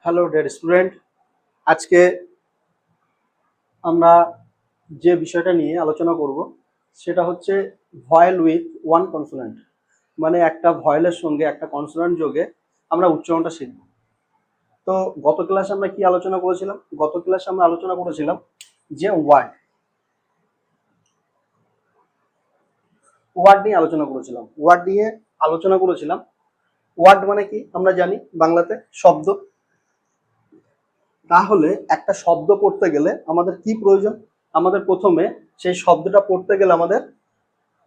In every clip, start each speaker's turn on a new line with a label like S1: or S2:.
S1: Hello dear student, আজকে আমরা যে বিষয়টা নিয়ে আলোচনা করব সেটা হচ্ছে ভয়েল উইথ ওয়ান কনসোনেন্ট, মানে একটা ভয়েলের সঙ্গে একটা কনসোনেন্ট যোগে আমরা উচ্চারণটা শিখব। তো গত ক্লাসে আমরা কি আলোচনা করেছিলাম? গত ক্লাসে আমরা আলোচনা করেছিলাম যে ওয়ার্ড নিয়ে আলোচনা করেছিলাম। ওয়ার্ড মানে কি আমরা জানি, বাংলাতে শব্দ। তাহলে একটা শব্দ পড়তে গেলে আমাদের কি প্রয়োজন? আমাদের প্রথমে সেই শব্দটা পড়তে গেলে আমাদের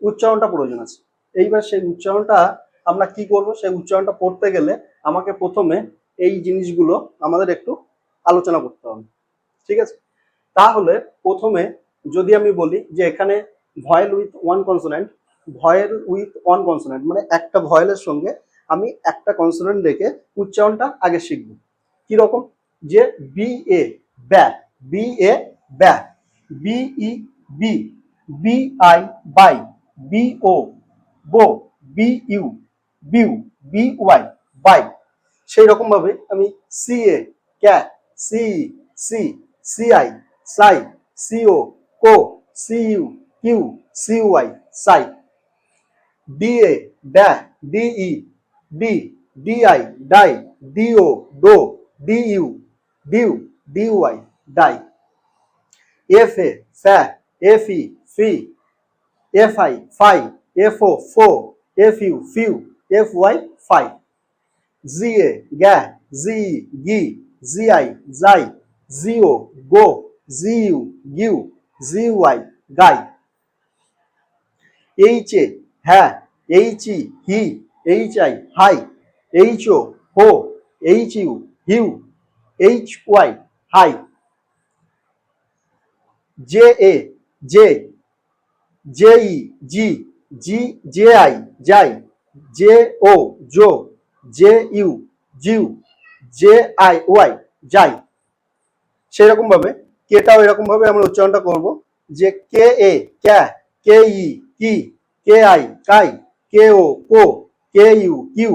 S1: উচ্চারণটা প্রয়োজন আছে। এইবার সেই উচ্চারণটা আমরা কি করব? সেই উচ্চারণটা পড়তে গেলে আমাকে প্রথমে এই জিনিসগুলো আমাদের একটু আলোচনা করতে হবে, ঠিক আছে? তাহলে প্রথমে যদি আমি বলি যে এখানে ভয়েল উইথ ওয়ান কনসোনেন্ট মানে একটা ভয়েলের সঙ্গে আমি একটা কনসোনেন্ট রেখে উচ্চারণটা আগে শিখব। কিরকম? যে বি এ ব্যা, বি এ ব্যা, বি ই বি, বি আই বাই, বি ও বো, বি ইউ বিউ, বি ওয়াই বাই। সেই রকম ভাবে আমি সি এ ক্যা, সি সি, সি আই সাই, সি ও কো, সি ইউ কিউ, সি ওয়াই সাই। ডি এ ড্যা, ডি ই ডি, ডি আই ডাই, ডি ও ডো, ডি ইউ ডিউ, ডি ওয়াই ডাই। এফ এ ফ্যা, এফ ই ফি, এফ আই ফাই, এফ ও ফো, এফ ইউ ফিউ, এফ ওয়াই ফাই। জি এ গ্যা, জি ই গি, জি আই যাই, জি ও গো, জি ইউ গিউ, জি ওয়াই গাই। এইচ এ হ্যাঁ, এইচ ই হি, এইচ আই হাই, এইচ ও হো, এইচ ইউ হিউ, এইচ ওয়াই হাই। জে এ জে, জে ই জি, জি জে আই যাই, জে ও জো, জে ইউ জিউ, জে আই ওয়াই যাই। সেরকম ভাবে কেটাও এরকম ভাবে আমরা উচ্চারণটা করব যে কে এ ক্যা, কে ই কি, কে আই কাই, কে ও কো, কে ইউ কিউ,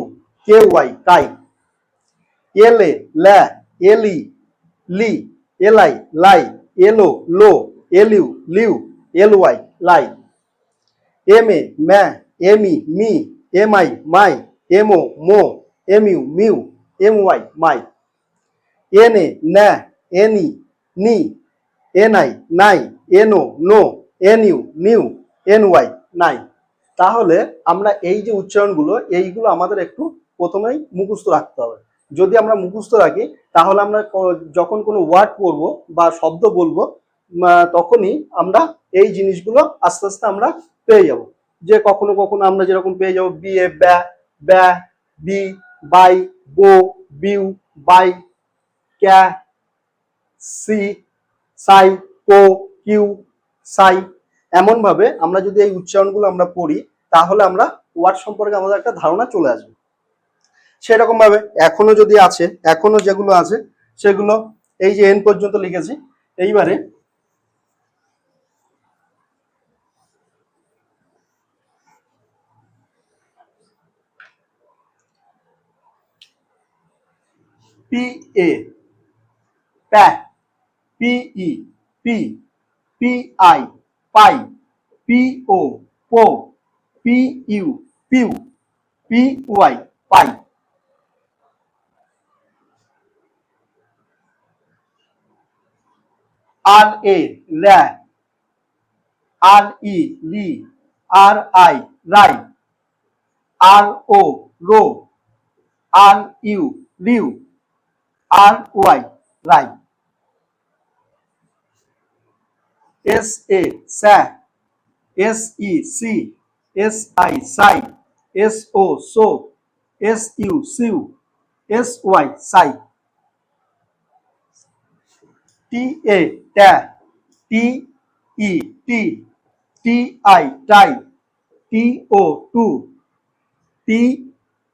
S1: কে ওয়াই কাই। এল এ ল্যা, এল ই লি, এল আই লাই, এল ও লো, এল ইউ লিউ, এল ওয়াই লাই। এম এ ম্যা, এম ই মি, এম আই মাই, এম ও মো, এম ইউ মিউ, এম ওয়াই মাই। এন এ ন্যা, এন ই নি, এন আই নাই, এন ও নো, এন ইউ নিউ, এন ওয়াই নাই। তাহলে আমরা এই যে উচ্চারণগুলো এইগুলো আমাদের একটু প্রথমেই মুখস্থ রাখতে হবে। যদি আমরা মুখস্থ রাখি তাহলে আমরা যখন কোনো ওয়ার্ড পড়বো বা শব্দ বলবো তখনই আমরা এই জিনিসগুলো আস্তে আস্তে আমরা পেয়ে যাব। যে কখনো কখনো আমরা যেরকম পেয়ে যাবো বি এ ব্যা, ব্যা, বি বাই, বো, বিউ, বাই, ক্যা, সি, সাই, কো, কিউ, সাই। এমন ভাবে আমরা যদি এই উচ্চারণগুলো আমরা পড়ি তাহলে আমরা ওয়ার্ড সম্পর্কে আমাদের একটা ধারণা চলে আসবে। সেরকম ভাবে এখনো যেগুলো আছে সেগুলো এই যে এন পর্যন্ত লিখেছি। এইবারে পি এ প্যা, পি ই পি, পি আই পাই, পি ও পো, পি ইউ পিউ, পি ওয়াই পাই। আর এ ল্যা, আর ই লি, আর আই রাই, আর ও রো, আর ইউ রিউ, আর ওয়াই রাই। এস এ স্যা, এস ই সি, এস আই সাই, এস ও সো, এস ইউ সিউ, এস ওয়াই সাই। টি এ ট্যা, টি ই টি, টি আই টাই, টি ও টু, টি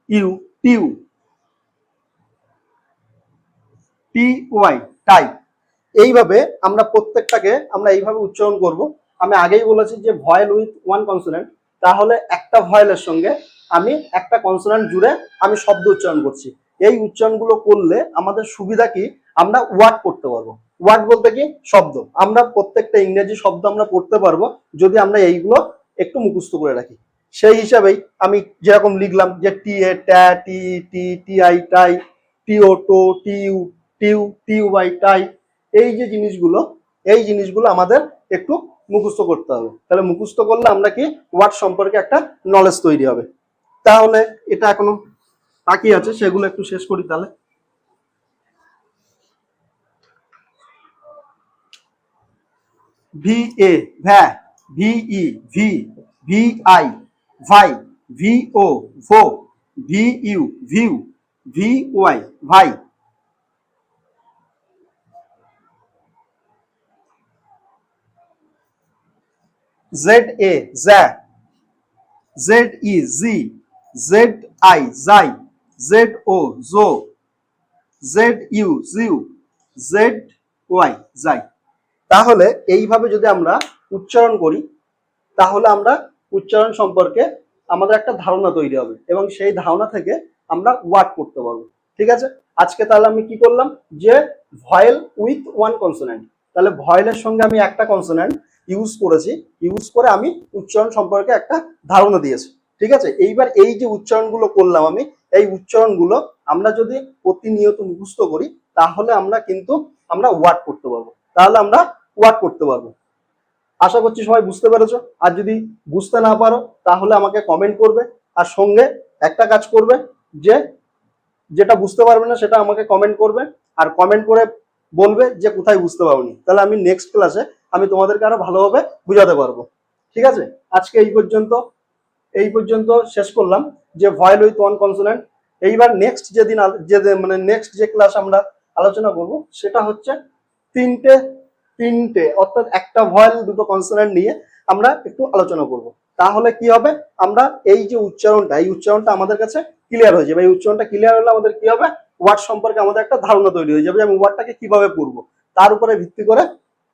S1: ইউ টিউ, টি ওয়াই টাই। এইভাবে আমরা প্রত্যেকটাকে আমরা এইভাবে উচ্চারণ করব। আমি আগেই বলেছি যে ভয়েল উইথ ওয়ান কনসোনেন্ট, তাহলে একটা ভয়েলের সঙ্গে আমি একটা কনসোনেন্ট জুড়ে আমি শব্দ উচ্চারণ করছি। এই উচ্চারণগুলো করলে আমাদের সুবিধা কি, আমরা ওয়ার্ড পড়তে পারবো। ওয়ার্ড বলতে কি, শব্দ। আমরা প্রত্যেকটা ইংরেজি শব্দ আমরা পড়তে পারবো যদি আমরা এইগুলো একটু মুখস্থ করে রাখি। সেই হিসাবেই আমি যেরকম লিখলাম যে টি এ ট্যা, টি টি, টি আই টাই, টি ও টো, টি ইউ টিউ, টি ইউ বাই টাই, এই যে জিনিসগুলো আমাদের একটু মুখস্থ করতে হবে। তাহলে মুখস্থ করলে আমরা কি ওয়ার্ড সম্পর্কে একটা নলেজ তৈরি হবে। তাহলে এটা এখনো বাকি আছে, সেগুলো একটু শেষ করি তাহলে। ভি এ ভ্যা, ভি ই ভি, ভি আই ভাই, ভি ও ভো, ভি ইউ ভিউ, ভি ওয়াই ভাই। জেড এ জ্যা, জেড ই জি, জেড আই যাই, জেড ও জো, জেড ইউ জিউ, জেড ওয়াই যাই। তাহলে এইভাবে যদি আমরা উচ্চারণ করি তাহলে আমরা উচ্চারণ সম্পর্কে আমাদের একটা ধারণা তৈরি হবে এবং সেই ধারণা থেকে আমরা ওয়ার্ড করতে পারবো। ঠিক আছে, আজকে তাহলে আমি কি করলাম, যে ভয়েল উইথ ওয়ান কনসোনেন্ট, তাহলে ভয়েলের সঙ্গে আমি একটা কনসোনেন্ট ইউজ করেছি, ইউজ করে আমি উচ্চারণ সম্পর্কে একটা ধারণা দিয়েছি। ঠিক আছে, এইবার এই যে উচ্চারণগুলো করলাম আমি, এই উচ্চারণগুলো আমরা যদি প্রতিনিয়ত মুখস্থ করি তাহলে আমরা ওয়ার্ড করতে পারবো, তাহলে আমরা ওয়ার্ড করতে পারবো। আশা করছি সবাই বুঝতে পেরেছো। আর যদি বুঝতে না পারো তাহলে আমাকে কমেন্ট করবে, আর সঙ্গে একটা কাজ করবে, যে যেটা বুঝতে পারবে না সেটা আমাকে কমেন্ট করবে, আর কমেন্ট করে বলবে যে কোথায় বুঝতে পারোনি, তাহলে আমি নেক্সট ক্লাসে আমি তোমাদেরকে আরো ভালোভাবে বুঝাতে পারবো। ঠিক আছে, আজকে এই পর্যন্ত শেষ করলাম যে ভয়েল উইথ ওয়ান কনসোনেন্ট। এইবার নেক্সট নেক্সট যে ক্লাস আমরা আলোচনা করব সেটা হচ্ছে তিনটে অর্থাৎ একটা ভয়েল দুটো কনসোনেন্ট নিয়ে আমরা একটু আলোচনা করব। তাহলে কি হবে, আমরা এই যে উচ্চারণটা আমাদের কাছে ক্লিয়ার হয়ে যাবে। এই উচ্চারণটা ক্লিয়ার হলে আমাদের কি হবে, ওয়ার্ড সম্পর্কে আমাদের একটা ধারণা তৈরি হয়ে যাবে যে আমি ওয়ার্ডটাকে কিভাবে পড়বো, তার উপরে ভিত্তি করে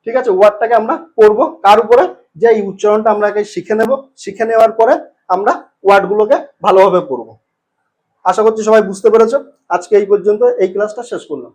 S1: ঠিক আছে ওয়ার্ডটাকে আমরা পড়বো, কার উপরে, যে এই উচ্চারণটা আমরা আগে শিখে নেব, শিখে নেওয়ার পরে আমরা ওয়ার্ডগুলোকে ভালোভাবে পড়বো। আশা করছি সবাই বুঝতে পেরেছো। আজকে এই পর্যন্ত এই ক্লাসটা শেষ করলাম।